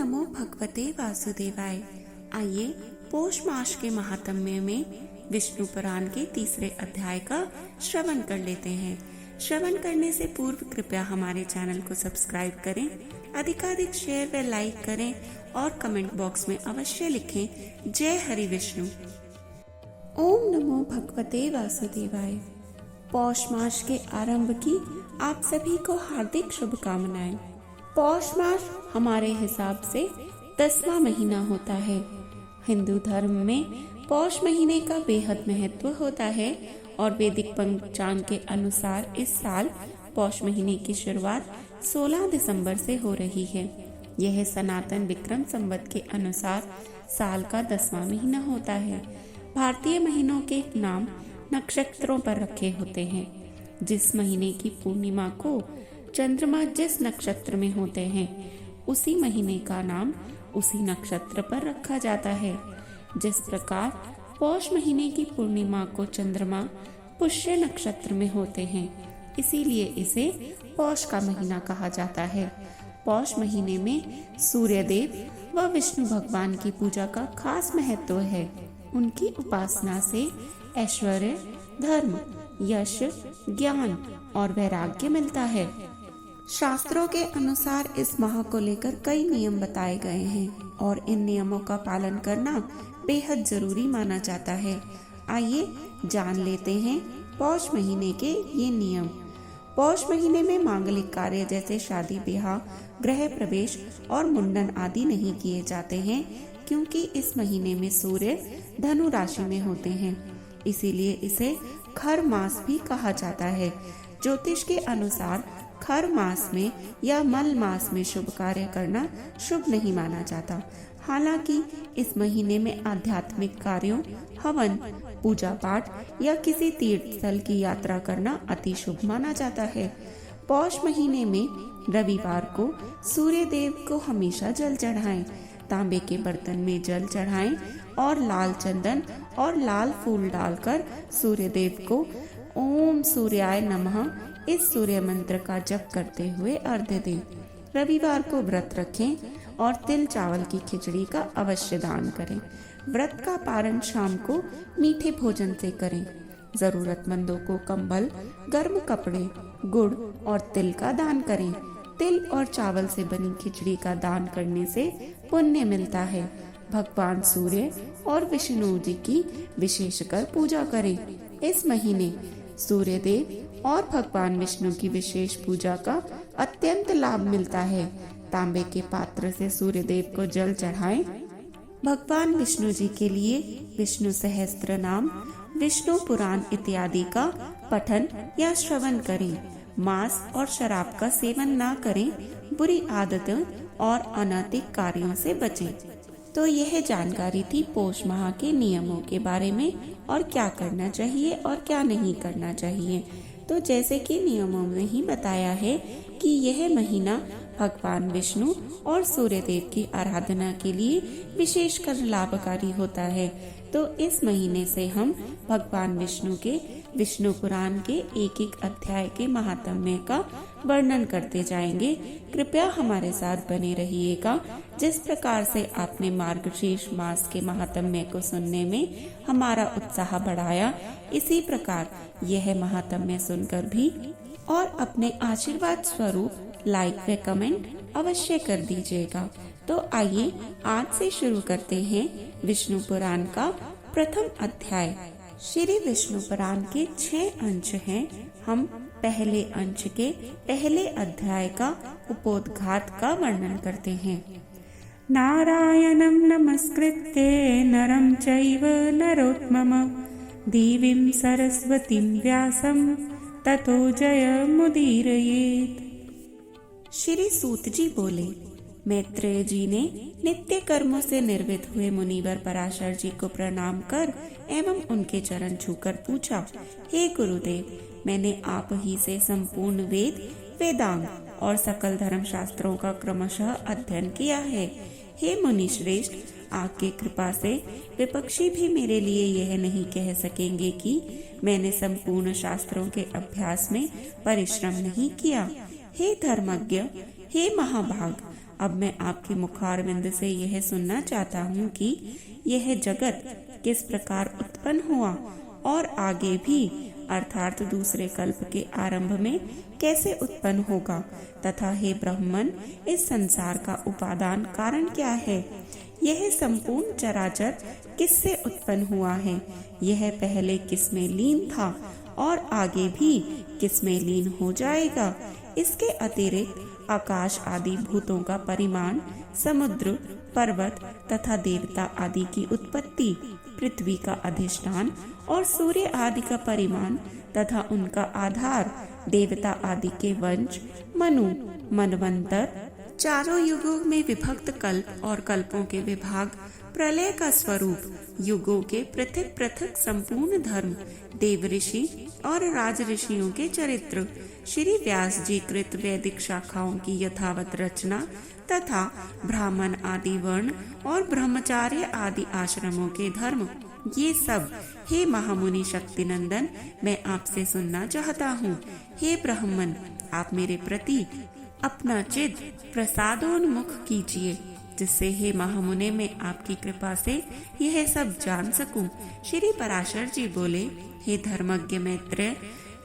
नमो भगवते वासुदेवाय। आइए पौष मास के महात्म्य में विष्णु पुराण के तीसरे अध्याय का श्रवण कर लेते हैं। श्रवण करने से पूर्व कृपया हमारे चैनल को सब्सक्राइब करें, अधिकाधिक शेयर व लाइक करें और कमेंट बॉक्स में अवश्य लिखें जय हरि विष्णु। ओम नमो भगवते वासुदेवाय। पौष मास के आरंभ की आप सभी को हार्दिक शुभकामनाएं। पौष मास हमारे हिसाब से 10वां महीना होता है। हिंदू धर्म में पौष महीने का बेहद महत्व होता है और वैदिक पंचांग के अनुसार इस साल पौष महीने की शुरुआत 16 दिसंबर से हो रही है। यह सनातन विक्रम संवत के अनुसार साल का 10वां महीना होता है। भारतीय महीनों के नाम नक्षत्रों पर रखे होते हैं। जिस महीने की पूर्णिमा को चंद्रमा जिस नक्षत्र में होते हैं उसी महीने का नाम उसी नक्षत्र पर रखा जाता है। जिस प्रकार पौष महीने की पूर्णिमा को चंद्रमा पुष्य नक्षत्र में होते हैं, इसीलिए इसे पौष का महीना कहा जाता है। पौष महीने में सूर्य देव व विष्णु भगवान की पूजा का खास महत्व है। उनकी उपासना से ऐश्वर्य, धर्म, यश, ज्ञान और वैराग्य मिलता है। शास्त्रों के अनुसार इस माह को लेकर कई नियम बताए गए हैं और इन नियमों का पालन करना बेहद जरूरी माना जाता है। आइए जान लेते हैं पौष महीने के ये नियम। पौष महीने में मांगलिक कार्य जैसे शादी ब्याह, गृह प्रवेश और मुंडन आदि नहीं किए जाते हैं, क्योंकि इस महीने में सूर्य धनु राशि में होते हैं। इसीलिए इसे खर मास भी कहा जाता है। ज्योतिष के अनुसार खर मास में या मल मास में शुभ कार्य करना शुभ नहीं माना जाता। हालांकि इस महीने में आध्यात्मिक कार्यों, हवन, पूजा पाठ या किसी तीर्थ स्थल की यात्रा करना अति शुभ माना जाता है। पौष महीने में रविवार को सूर्य देव को हमेशा जल चढ़ाएं। तांबे के बर्तन में जल चढ़ाएं और लाल चंदन और लाल फूल डालकर सूर्य देव को ओम सूर्याय नमः इस सूर्य मंत्र का जप करते हुए अर्घ्य दें। रविवार को व्रत रखें और तिल चावल की खिचड़ी का अवश्य दान करें। व्रत का पारण शाम को मीठे भोजन से करें। जरूरतमंदों को कंबल, गर्म कपड़े, गुड़ और तिल का दान करें। तिल और चावल से बनी खिचड़ी का दान करने से पुण्य मिलता है। भगवान सूर्य और विष्णु जी की विशेषकर पूजा करें। इस महीने सूर्य देव और भगवान विष्णु की विशेष पूजा का अत्यंत लाभ मिलता है। तांबे के पात्र से सूर्य देव को जल चढ़ाएं। भगवान विष्णु जी के लिए विष्णु सहस्त्र नाम, विष्णु पुराण इत्यादि का पठन या श्रवण करें। मांस और शराब का सेवन ना करें। बुरी आदतों और अनैतिक कार्यों से बचें। तो यह जानकारी थी पौष माह के नियमों के बारे में और क्या करना चाहिए और क्या नहीं करना चाहिए। तो जैसे कि नियमों में ही बताया है कि यह महीना भगवान विष्णु और सूर्य देव की आराधना के लिए विशेषकर लाभकारी होता है। तो इस महीने से हम भगवान विष्णु के विष्णु पुराण के एक एक अध्याय के महात्म्य का वर्णन करते जाएंगे। कृपया हमारे साथ बने रहिएगा। जिस प्रकार से आपने मार्गशीर्ष मास के महात्म्य को सुनने में हमारा उत्साह बढ़ाया, इसी प्रकार यह महात्म्य सुनकर भी और अपने आशीर्वाद स्वरूप लाइक व कमेंट अवश्य कर दीजिएगा। तो आइए आज से शुरू करते हैं विष्णु पुराण का प्रथम अध्याय। श्री विष्णु पुराण के 6 अंश हैं। हम पहले अंश के पहले अध्याय का उपोद्घात का वर्णन करते हैं। नारायणं नमस्कृत्य नरं चैव नरोत्तमं देवीं सरस्वतीं व्यासं ततो जयमुदीरयेत्। श्री सूत जी बोले, मैत्रेय जी ने नित्य कर्मों से निर्वृत हुए मुनिवर पराशर जी को प्रणाम कर एवं उनके चरण छूकर पूछा, हे गुरुदेव, मैंने आप ही से संपूर्ण वेद, वेदांग और सकल धर्म शास्त्रों का क्रमशः अध्ययन किया है। हे मुनि श्रेष्ठ, आपकी कृपा से विपक्षी भी मेरे लिए यह नहीं कह सकेंगे कि मैंने संपूर्ण शास्त्रों के अभ्यास में परिश्रम नहीं किया। हे धर्मज्ञ, हे महाभाग, अब मैं आपकी मुखारविंद से यह सुनना चाहता हूँ कि यह जगत किस प्रकार उत्पन्न हुआ और आगे भी अर्थात दूसरे कल्प के आरंभ में कैसे उत्पन्न होगा, तथा हे ब्राह्मण, इस संसार का उपादान कारण क्या है। यह संपूर्ण चराचर किससे उत्पन्न हुआ है, यह पहले किसमें लीन था और आगे भी किसमें लीन हो जाएगा। इसके अतिरिक्त आकाश आदि भूतों का परिमाण, समुद्र, पर्वत तथा देवता आदि की उत्पत्ति, पृथ्वी का अधिष्ठान और सूर्य आदि का परिमाण तथा उनका आधार, देवता आदि के वंश, मनु, मनवंतर, चारों युगों में विभक्त कल्प और कल्पों के विभाग, प्रलय का स्वरूप, युगों के पृथक पृथक संपूर्ण धर्म, देव ऋषि और राज ऋषियों के चरित्र, श्री व्यास जी कृत वैदिक शाखाओं की यथावत रचना तथा ब्राह्मण आदि वर्ण और ब्रह्मचार्य आदि आश्रमों के धर्म, ये सब हे महामुनि शक्तिनंदन मैं आपसे सुनना चाहता हूँ। हे ब्राह्मण, आप मेरे प्रति अपना चित्त प्रसादोन्मुख कीजिए, जिससे हे महामुने मैं आपकी कृपा से यह सब जान सकूं। श्री पराशर जी बोले, हे धर्मज्ञ मैत्रेय,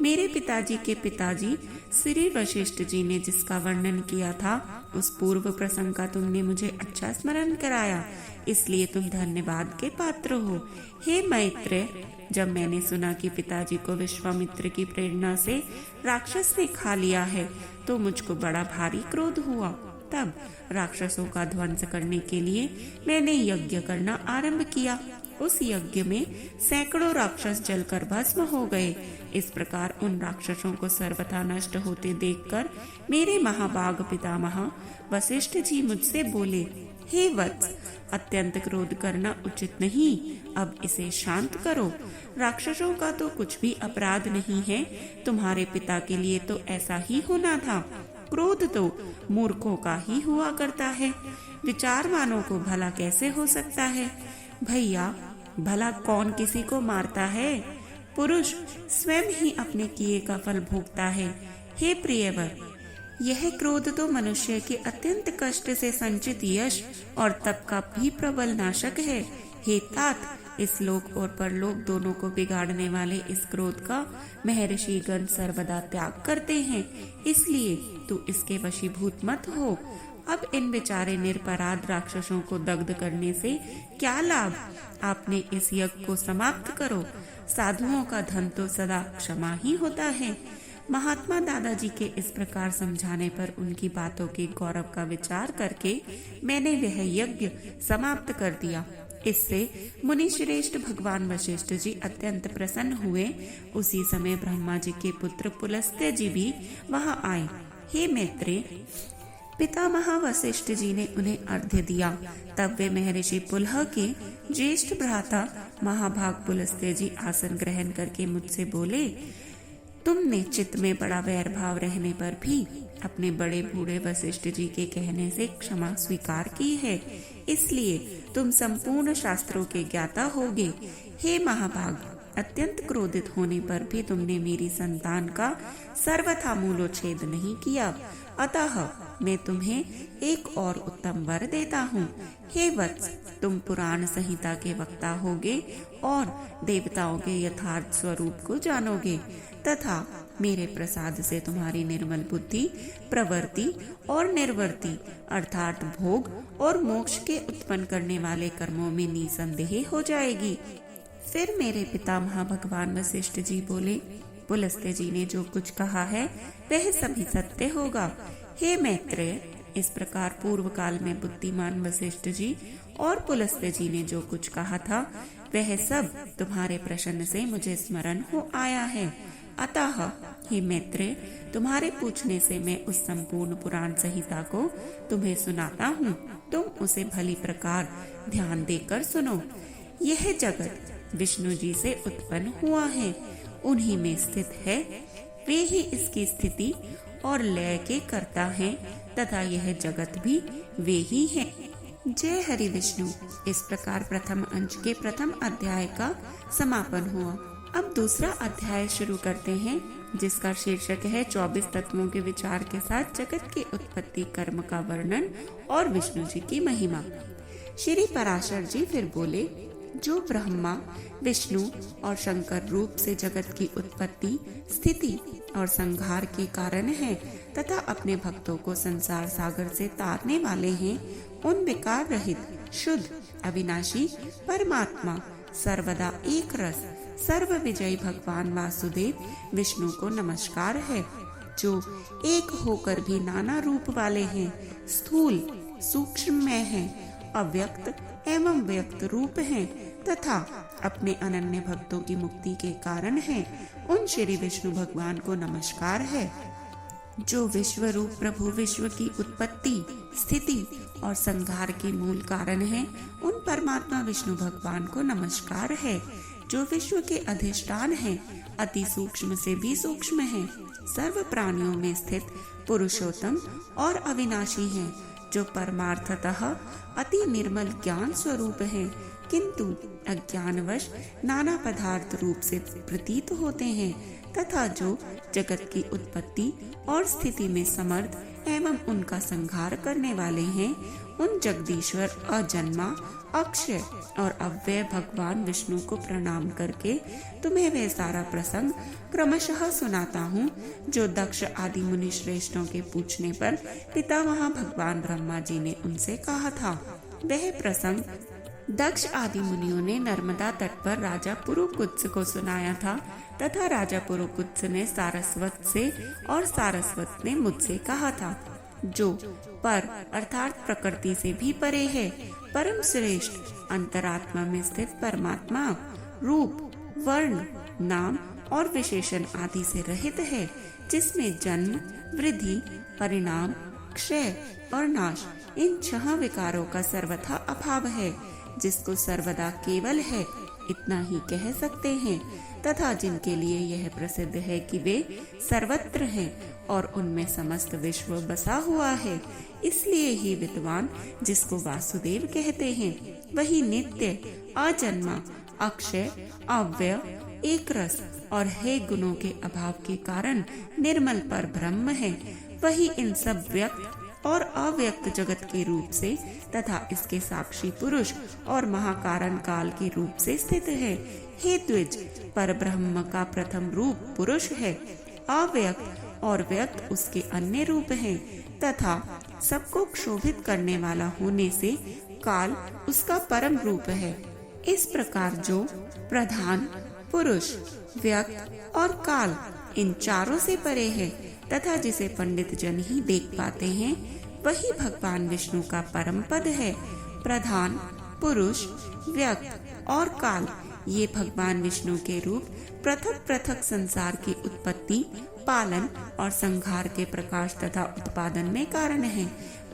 मेरे पिताजी के पिताजी श्री वशिष्ठ जी ने जिसका वर्णन किया था उस पूर्व प्रसंग का तुमने मुझे अच्छा स्मरण कराया, इसलिए तुम धन्यवाद के पात्र हो। हे मैत्रेय, जब मैंने सुना कि पिताजी को विश्वामित्र की प्रेरणा से राक्षस ने खा लिया है तो मुझको बड़ा भारी क्रोध हुआ। तब राक्षसों का ध्वंस करने के लिए मैंने यज्ञ करना आरंभ किया। उस यज्ञ में सैकड़ों राक्षस जलकर भस्म हो गए। इस प्रकार उन राक्षसों को सर्वथा नष्ट होते देखकर मेरे महाभाग पितामह वशिष्ठ जी मुझसे बोले, हे वत्स, अत्यंत क्रोध करना उचित नहीं, अब इसे शांत करो। राक्षसों का तो कुछ भी अपराध नहीं है, तुम्हारे पिता के लिए तो ऐसा ही होना था। क्रोध तो मूर्खों का ही हुआ करता है, विचारवानों को भला कैसे हो सकता है। भैया, भला कौन किसी को मारता है? पुरुष स्वयं ही अपने किए का फल भोगता है। हे प्रियवर, यह क्रोध तो मनुष्य के अत्यंत कष्ट से संचित यश और तप का भी प्रबल नाशक है। हे तात, इस लोक और परलोक दोनों को बिगाड़ने वाले इस क्रोध का महर्षिगण सर्वदा त्याग करते हैं, इसलिए तू इसके वशीभूत मत हो। अब इन बेचारे निरपराध राक्षसों को दग्ध करने से क्या लाभ? आपने इस यज्ञ को समाप्त करो। साधुओं का धन तो सदा क्षमा ही होता है। महात्मा दादाजी के इस प्रकार समझाने पर उनकी बातों के गौरव का विचार करके मैंने वह यज्ञ समाप्त कर दिया। इससे मुनि श्रेष्ठ भगवान वशिष्ठ जी अत्यंत प्रसन्न हुए। उसी समय ब्रह्मा जी के पुत्र पुलस्त्य जी भी वहाँ आए। हे मैत्रेय, पितामह वशिष्ठ जी ने उन्हें अर्घ्य दिया। तब वे महर्षि पुलह के ज्येष्ठ भ्राता महाभाग पुलस्त्य जी आसन ग्रहण करके मुझसे बोले, तुमने चित्त में बड़ा वैर भाव रहने पर भी अपने बड़े बूढ़े वशिष्ठ जी के कहने से क्षमा स्वीकार की है, इसलिए तुम संपूर्ण शास्त्रों के ज्ञाता होगे। हे महाभाग, अत्यंत क्रोधित होने पर भी तुमने मेरी संतान का सर्वथा मूलोच्छेद नहीं किया, अतः मैं तुम्हें एक और उत्तम वर देता हूँ। हे वत्स, तुम पुराण संहिता के वक्ता होगे और देवताओं के यथार्थ स्वरूप को जानोगे तथा मेरे प्रसाद से तुम्हारी निर्मल बुद्धि प्रवृत्ति और निर्वृत्ति अर्थात भोग और मोक्ष के उत्पन्न करने वाले कर्मों में निसंदेह हो जाएगी। फिर मेरे पितामह भगवान वशिष्ठ जी बोले, पुलस्त्य जी ने जो कुछ कहा है वह सभी सत्य होगा। हे मैत्रेय, इस प्रकार पूर्व काल में बुद्धिमान वशिष्ठ जी और पुलस्त्य जी ने जो कुछ कहा था वह सब तुम्हारे प्रश्न से मुझे स्मरण हो आया है। अतः हे मैत्रेय, तुम्हारे पूछने से मैं उस संपूर्ण पुराण संहिता को तुम्हें सुनाता हूँ। तुम उसे भली प्रकार ध्यान देकर सुनो। यह जगत विष्णु जी से उत्पन्न हुआ है, उन्हीं में स्थित है। वे ही इसकी स्थिति और लय के कर्ता हैं तथा यह जगत भी वे ही हैं। जय हरि विष्णु। इस प्रकार प्रथम अंश के प्रथम अध्याय का समापन हुआ। अब दूसरा अध्याय शुरू करते हैं। जिसका शीर्षक है 24 तत्वों के विचार के साथ जगत की उत्पत्ति कर्म का वर्णन और विष्णु जी की महिमा। श्री पराशर जी फिर बोले, जो ब्रह्मा विष्णु और शंकर रूप से जगत की उत्पत्ति स्थिति और संहार के कारण है तथा अपने भक्तों को संसार सागर से तारने वाले हैं, उन विकार रहित शुद्ध अविनाशी परमात्मा सर्वदा एक रस सर्व विजयी भगवान वासुदेव विष्णु को नमस्कार है, जो एक होकर भी नाना रूप वाले हैं, स्थूल सूक्ष्ममय हैं, अव्यक्त एवं व्यक्त रूप हैं तथा अपने अनन्य भक्तों की मुक्ति के कारण हैं, उन श्री विष्णु भगवान को नमस्कार है। जो विश्व रूप प्रभु विश्व की उत्पत्ति स्थिति और संहार के मूल कारण हैं, उन परमात्मा विष्णु भगवान को नमस्कार है। जो विश्व के अधिष्ठान हैं, अति सूक्ष्म से भी सूक्ष्म हैं, सर्व प्राणियों में स्थित पुरुषोत्तम और अविनाशी हैं, जो परमार्थतः अति निर्मल ज्ञान स्वरूप हैं, किंतु अज्ञानवश नाना पदार्थ रूप से प्रतीत होते हैं, तथा जो जगत की उत्पत्ति और स्थिति में समर्थ एवं उनका संहार करने वाले हैं, उन जगदीश्वर अजन्मा अक्षय और अव्यय भगवान विष्णु को प्रणाम करके तुम्हें वह सारा प्रसंग क्रमशः सुनाता हूँ, जो दक्ष आदि मुनि श्रेष्ठों के पूछने पर पितामह भगवान ब्रह्मा जी ने उनसे कहा था। वह प्रसंग दक्ष आदि मुनियों ने नर्मदा तट पर राजा पुरुकुत्स को सुनाया था तथा राजा पुरुकुत्स ने सारस्वत से और सारस्वत ने मुझसे कहा था, जो पर अर्थात प्रकृति से भी परे है, परम श्रेष्ठ अंतरात्मा में स्थित परमात्मा रूप वर्ण नाम और विशेषण आदि से रहित है, जिसमें जन्म वृद्धि परिणाम क्षय और नाश इन 6 विकारों का सर्वथा अभाव है, जिसको सर्वदा केवल है इतना ही कह सकते हैं, तथा जिनके लिए यह प्रसिद्ध है कि वे सर्वत्र हैं और उनमें समस्त विश्व बसा हुआ है। इसलिए ही विद्वान जिसको वासुदेव कहते हैं, वही नित्य अजन्मा अक्षय अव्यय एक रस और हे गुणों के अभाव के कारण निर्मल पर ब्रह्म है। वही इन सब व्यक्त और अव्यक्त जगत के रूप से तथा इसके साक्षी पुरुष और महाकारण काल के रूप से स्थित है। हे द्विज, पर ब्रह्म का प्रथम रूप पुरुष है, अव्यक्त और व्यक्त उसके अन्य रूप हैं, तथा सबको क्षोभित करने वाला होने से काल उसका परम रूप है। इस प्रकार जो प्रधान पुरुष व्यक्त और काल इन चारों से परे है तथा जिसे पंडित जन ही देख पाते हैं, वही भगवान विष्णु का परम पद है। प्रधान पुरुष व्यक्त और काल ये भगवान विष्णु के रूप पृथक पृथक संसार की उत्पत्ति पालन और संहार के प्रकाश तथा उत्पादन में कारण है।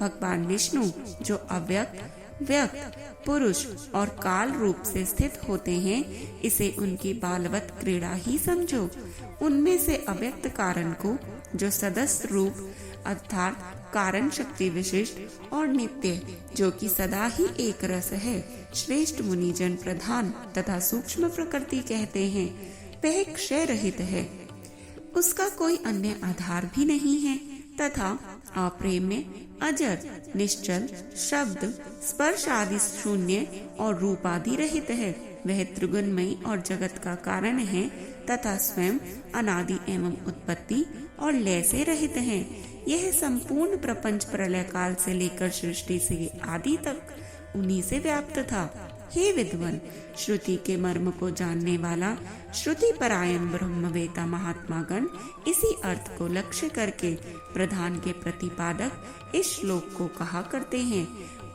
भगवान विष्णु जो अव्यक्त व्यक्त पुरुष और काल रूप से स्थित होते हैं, इसे उनकी बालवत क्रीड़ा ही समझो। उनमें से अव्यक्त कारण को जो सदस्य रूप अर्थात कारण शक्ति विशिष्ट और नित्य जो कि सदा ही एक रस है, श्रेष्ठ मुनिजन प्रधान तथा सूक्ष्म प्रकृति कहते हैं। वह क्षय रहित है, उसका कोई अन्य आधार भी नहीं है तथा अप्रेम्य अजर निश्चल शब्द स्पर्श आदि शून्य और रूप आदि रहित है। वह त्रिगुणमयी और जगत का कारण है तथा स्वयं अनादि एवं उत्पत्ति और लय से रहित है। यह संपूर्ण प्रपंच प्रलय काल से लेकर सृष्टि से आदि तक उन्हीं से व्याप्त था। हे विद्वान, श्रुति के मर्म को जानने वाला श्रुति परायण ब्रह्मवेता महात्मागण इसी अर्थ को लक्ष्य करके प्रधान के प्रतिपादक इस श्लोक को कहा करते हैं।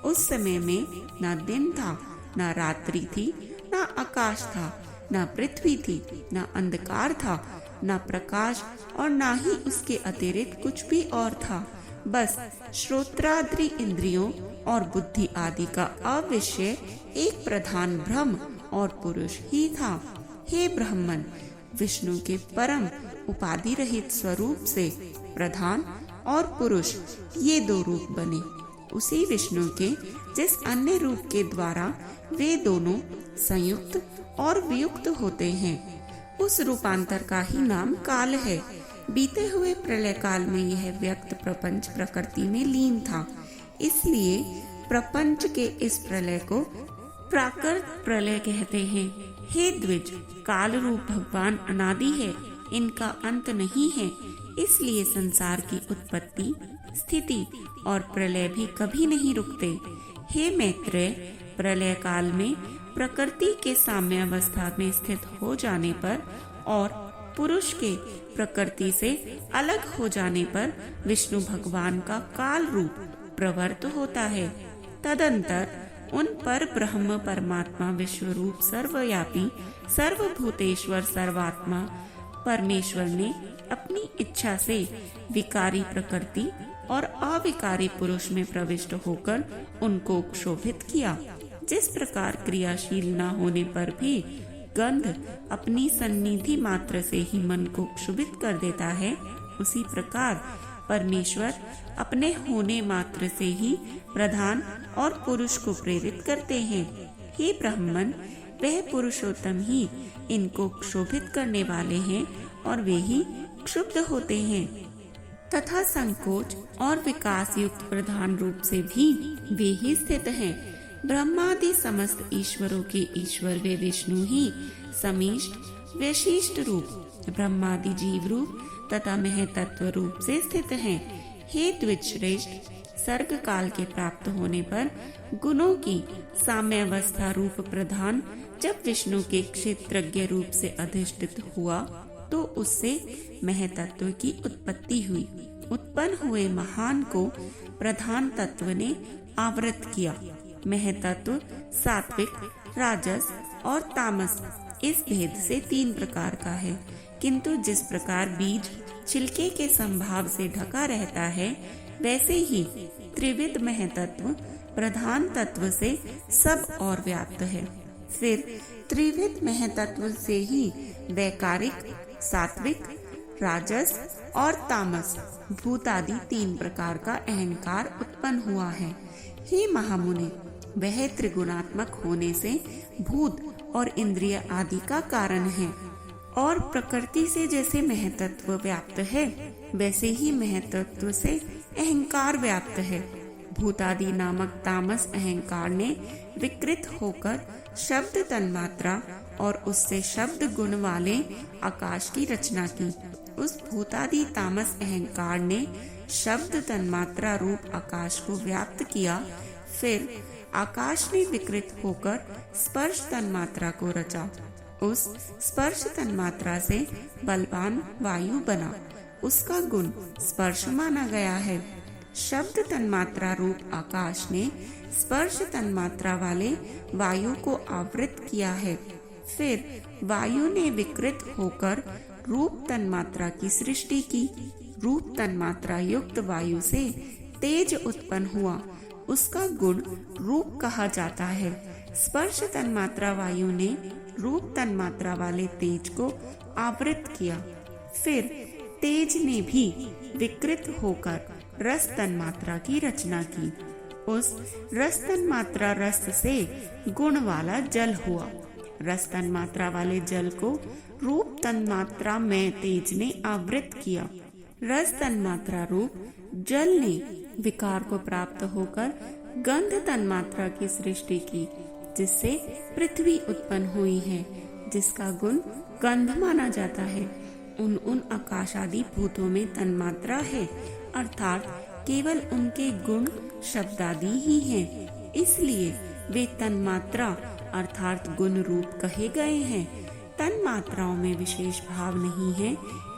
उस समय में न दिन था, न रात्रि थी, न आकाश था, न पृथ्वी थी, न अंधकार था, न प्रकाश और न ही उसके अतिरिक्त कुछ भी और था। बस श्रोत्रादि इंद्रियों और बुद्धि आदि का अविषय एक प्रधान ब्रह्म और पुरुष ही था। हे ब्राह्मण, विष्णु के परम उपाधि रहित स्वरूप से प्रधान और पुरुष ये 2 रूप बने। उसी विष्णु के जिस अन्य रूप के द्वारा वे दोनों संयुक्त और वियुक्त होते हैं, उस रूपांतर का ही नाम काल है। बीते हुए प्रलय काल में यह व्यक्त प्रपंच प्रकृति में लीन था, इसलिए प्रपंच के इस प्रलय को प्राकृत प्रलय कहते हैं। हे द्विज, काल रूप भगवान अनादि है, इनका अंत नहीं है, इसलिए संसार की उत्पत्ति, स्थिति और प्रलय भी कभी नहीं रुकते। हे मैत्रेय, प्रलय काल में प्रकृति के साम्य अवस्था में स्थित हो जाने पर और पुरुष के प्रकृति से अलग हो जाने पर विष्णु भगवान का काल रूप प्रवर्त होता है। तदंतर उन पर ब्रह्म परमात्मा विश्व रूप सर्वव्यापी सर्वभूतेश्वर सर्वात्मा परमेश्वर ने अपनी इच्छा से विकारी प्रकृति और अविकारी पुरुष में प्रविष्ट होकर उनको क्षोभित किया। जिस प्रकार क्रियाशील न होने पर भी गंध अपनी सन्निधि मात्र से ही मन को क्षुभित कर देता है, उसी प्रकार परमेश्वर अपने होने मात्र से ही प्रधान और पुरुष को प्रेरित करते हैं। हे ब्राह्मण, वह पुरुषोत्तम ही इनको क्षोभित करने वाले हैं और वे ही क्षुब्ध होते हैं तथा संकोच और विकास युक्त प्रधान रूप से भी वे ही स्थित हैं। ब्रह्मादि समस्त ईश्वरों के ईश्वर वे विष्णु ही समिष्ट विशिष्ट रूप ब्रह्मादि जीव रूप तथा महतत्व रूप से स्थित हैं। हे द्विज श्रेष्ठ, सर्ग काल के प्राप्त होने पर गुणों की साम्यावस्था रूप प्रधान जब विष्णु के क्षेत्रज्ञ रूप से अधिष्ठित हुआ तो उससे महतत्व की उत्पत्ति हुई। उत्पन्न हुए महान को प्रधान तत्व ने आवृत किया। महतत्व सात्विक, राजस और तामस इस भेद से 3 प्रकार का है, किंतु जिस प्रकार बीज छिलके के संभाव से ढका रहता है, वैसे ही त्रिविध महतत्व प्रधान तत्व से सब और व्याप्त है। फिर त्रिविध महतत्व से ही वैकारिक, सात्विक, राजस और तामस भूतादि 3 प्रकार का अहंकार उत्पन्न हुआ है। हे महामुनि, वह त्रिगुणात्मक होने से भूत और इंद्रिय आदि का कारण है और प्रकृति से जैसे महतत्व व्याप्त है, वैसे ही महतत्व से अहंकार व्याप्त है। भूतादि नामक तामस अहंकार ने विकृत होकर शब्द तन्मात्रा और उससे शब्द गुण वाले आकाश की रचना की। उस भूतादि तामस अहंकार ने शब्द तन्मात्रा रूप आकाश को व्याप्त किया। फिर आकाश ने विकृत होकर स्पर्श तन्मात्रा को रचा। उस स्पर्श तन्मात्रा से बलवान वायु बना, उसका गुण स्पर्श माना गया है। शब्द तन्मात्रा रूप आकाश ने स्पर्श तन्मात्रा वाले वायु को आवृत किया है। फिर वायु ने विकृत होकर रूप तन्मात्रा की सृष्टि की। रूप तन्मात्रा युक्त वायु से तेज उत्पन्न हुआ, उसका गुण रूप कहा जाता है। स्पर्श तन्मात्रा वायु ने रूप तन्मात्रा वाले तेज को आवृत किया। फिर तेज ने भी विकृत होकर रस तन्मात्रा की रचना की। उस रस तन्मात्रा रस से गुण वाला जल हुआ। रस तन्मात्रा वाले जल को रूप तन्मात्रा में तेज ने आवृत किया। रस तन्मात्रा रूप जल ने विकार को प्राप्त होकर गंध तन्मात्रा की सृष्टि की, जिससे पृथ्वी उत्पन्न हुई है, जिसका गुण गंध माना जाता है। उन आकाश आदि भूतों में तन्मात्रा है, अर्थात केवल उनके गुण शब्दादि ही हैं, इसलिए वे तन्मात्रा अर्थात गुण रूप कहे गए हैं। तन्मात्राओं में विशेष भाव नहीं है,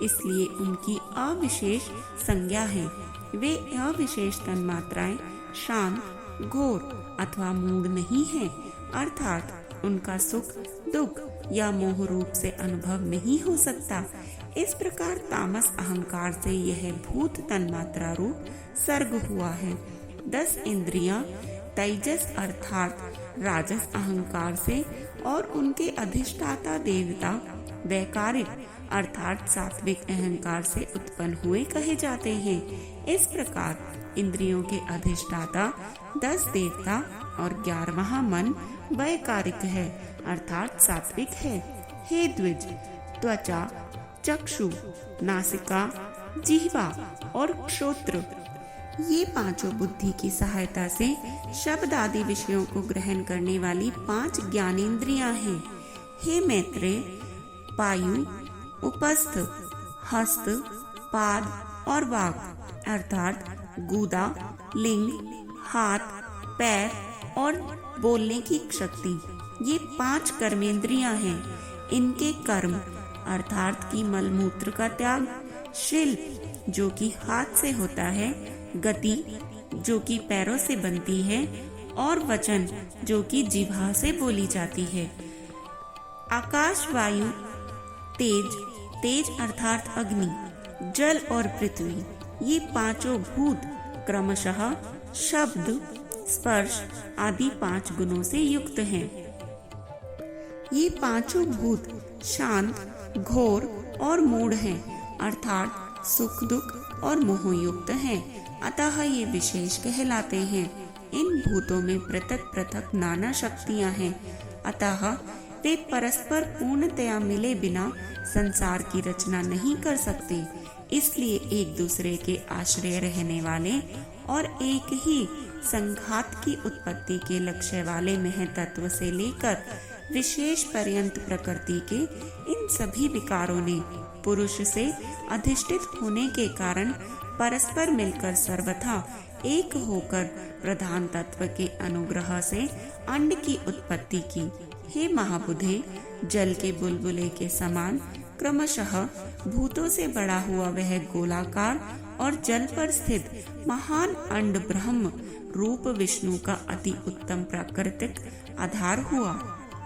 इसलिए उनकी अविशेष संज्ञा है। वे अविशेष तन्मात्राएं शांत, घोर अथवा मूढ़ नहीं है, अर्थात उनका सुख, दुख या मोह रूप से अनुभव नहीं हो सकता। इस प्रकार तामस अहंकार से यह भूत तन्मात्रा रूप सर्ग हुआ है। 10 इंद्रियां तेजस अर्थात राजस अहंकार से और उनके अधिष्ठाता देवता वैकारिक अर्थात सात्विक अहंकार से उत्पन्न हुए कहे जाते हैं। इस प्रकार इंद्रियों के अधिष्ठाता 10 देवता और 11वां मन वैकारिक है अर्थात सात्विक है। हे द्विज, त्वचा, चक्षु, नासिका, जिह्वा और श्रोत्र, ये पांचों बुद्धि की सहायता से शब्द आदि विषयों को ग्रहण करने वाली 5 ज्ञानेंद्रियां हैं। हे मैत्रेय, पायु, उपस्थ, हस्त, पाद और वाक अर्थात गूदा, लिंग, हाथ, पैर और बोलने की शक्ति, ये 5 कर्मेंद्रियां हैं। इनके कर्म अर्थात कि मलमूत्र का त्याग, शिल्प जो कि हाथ से होता है, गति जो कि पैरों से बनती है और वचन जो कि जिह्वा से बोली जाती है। आकाश, वायु, तेज, तेज अर्थात अग्नि, जल और पृथ्वी, ये पांचों भूत क्रमशः शब्द, स्पर्श आदि 5 गुणों से युक्त हैं। ये पांचों भूत शांत, घोर और मूढ़ हैं अर्थात सुख, दुख और मोह युक्त हैं, अतः ये विशेष कहलाते हैं। इन भूतों में पृथक पृथक नाना शक्तियां हैं, अतः वे परस्पर पूर्णतया मिले बिना संसार की रचना नहीं कर सकते। इसलिए एक दूसरे के आश्रय रहने वाले और एक ही संघात की उत्पत्ति के लक्ष्य वाले महतत्व से लेकर विशेष पर्यंत प्रकृति के इन सभी विकारों ने पुरुष से अधिष्ठित होने के कारण परस्पर मिलकर सर्वथा एक होकर प्रधान तत्व के अनुग्रह से अंड की उत्पत्ति की। हे महाबुधे, जल के बुलबुले के समान क्रमशः भूतों से बड़ा हुआ वह गोलाकार और जल पर स्थित महान अंड ब्रह्म रूप विष्णु का अति उत्तम प्राकृतिक आधार हुआ।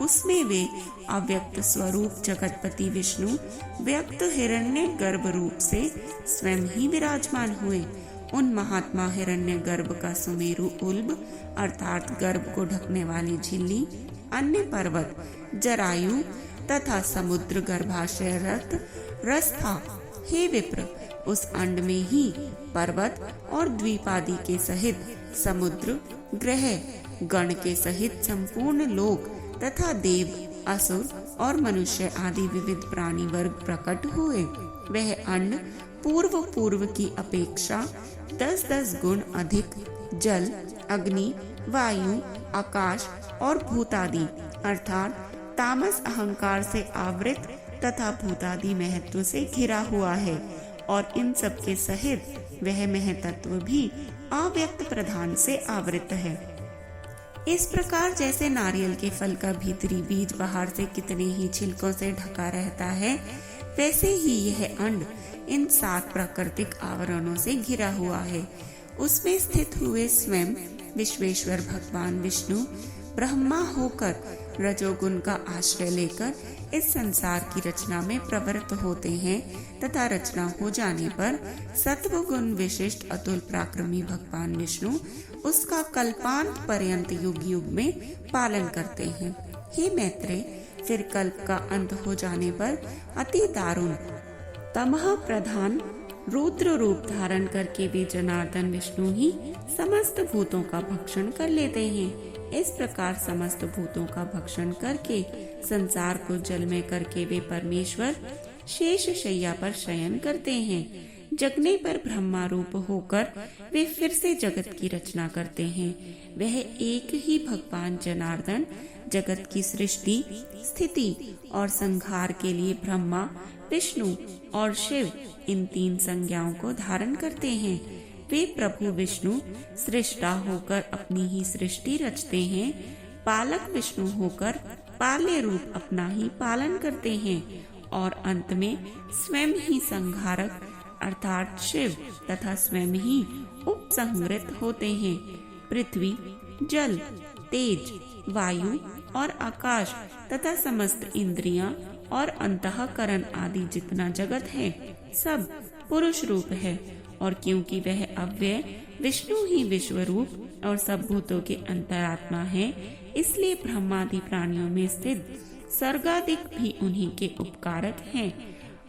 उसमें वे अव्यक्त स्वरूप जगतपति विष्णु व्यक्त हिरण्य गर्भ रूप से स्वयं ही विराजमान हुए। उन महात्मा हिरण्य गर्भ का सुमेरु उल्ब अर्थात गर्भ को ढकने वाली झिल्ली, अन्य पर्वत, जरायु तथा समुद्र गर्भाशय रस था। हे विप्र, उस अंड में ही पर्वत और द्वीप आदि के सहित समुद्र, ग्रह गण के सहित संपूर्ण लोक तथा देव, असुर और मनुष्य आदि विविध प्राणी वर्ग प्रकट हुए। वह अंड पूर्व की अपेक्षा 10-10 गुण अधिक जल, अग्नि, वायु, आकाश और भूतादि अर्थात तामस अहंकार से आवृत तथा भूतादि महत्व से घिरा हुआ है, और इन सब के सहित वह महतत्व भी अव्यक्त प्रधान से आवृत है। इस प्रकार जैसे नारियल के फल का भीतरी बीज बाहर से कितने ही छिलकों से ढका रहता है, वैसे ही यह अंड इन 7 प्राकृतिक आवरणों से घिरा हुआ है। उसमें स्थित हुए स्वयं विश्वेश्वर भगवान विष्णु ब्रह्मा होकर रजोगुण का आश्रय लेकर इस संसार की रचना में प्रवृत्त होते हैं तथा रचना हो जाने पर सत्वगुण विशिष्ट अतुल पराक्रमी भगवान विष्णु उसका कल्पांत पर्यंत युग युग में पालन करते हैं। हे मैत्रेय, फिर कल्प का अंत हो जाने पर अति दारुण तमह प्रधान रुद्र रूप धारण करके वे जनार्दन विष्णु ही समस्त भूतों का भक्षण कर लेते हैं। इस प्रकार समस्त भूतों का भक्षण करके संसार को जल में करके वे परमेश्वर शेष शैया पर शयन करते हैं। जगने पर ब्रह्मा रूप होकर वे फिर से जगत की रचना करते हैं। वह एक ही भगवान जनार्दन जगत की सृष्टि, स्थिति और संहार के लिए ब्रह्मा, विष्णु और शिव इन 3 संज्ञाओं को धारण करते हैं। वे प्रभु विष्णु सृष्टा होकर अपनी ही सृष्टि रचते हैं, पालक विष्णु होकर पाल्य रूप अपना ही पालन करते हैं और अंत में स्वयं ही संहारक अर्थात शिव तथा स्वयं ही उपसंहृत होते हैं। पृथ्वी, जल, तेज, वायु और आकाश तथा समस्त इंद्रियां और अंतःकरण आदि जितना जगत है सब पुरुष रूप है, और क्योंकि वह अव्यय विष्णु ही विश्व रूप और सब भूतों के अंतरात्मा है, इसलिए ब्रह्मादि प्राणियों में स्थित सर्गादिक भी उन्हीं के उपकारक हैं।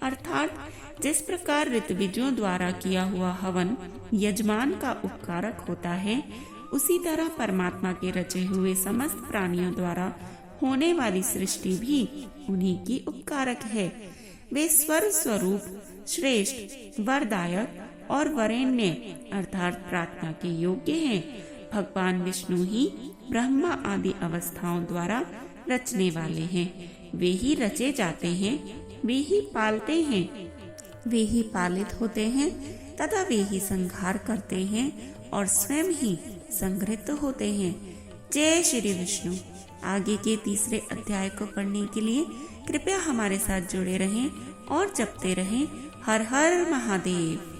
अर्थात जिस प्रकार ऋतविजों द्वारा किया हुआ हवन यजमान का उपकारक होता है, उसी तरह परमात्मा के रचे हुए समस्त प्राणियों द्वारा होने वाली सृष्टि भी उन्हीं की उपकारक है। वे स्वर स्वरूप, श्रेष्ठ, वरदायक और वरेण्य अर्थात प्रार्थना के योग्य हैं। भगवान विष्णु ही ब्रह्मा आदि अवस्थाओं द्वारा रचने वाले हैं। वे ही रचे जाते हैं, वे ही पालते हैं, वे ही पालित होते हैं तथा वे ही संहार करते हैं और स्वयं ही संहृत होते हैं। जय श्री विष्णु। आगे के तीसरे अध्याय को पढ़ने के लिए कृपया हमारे साथ जुड़े रहें और जपते रहें हर हर महादेव।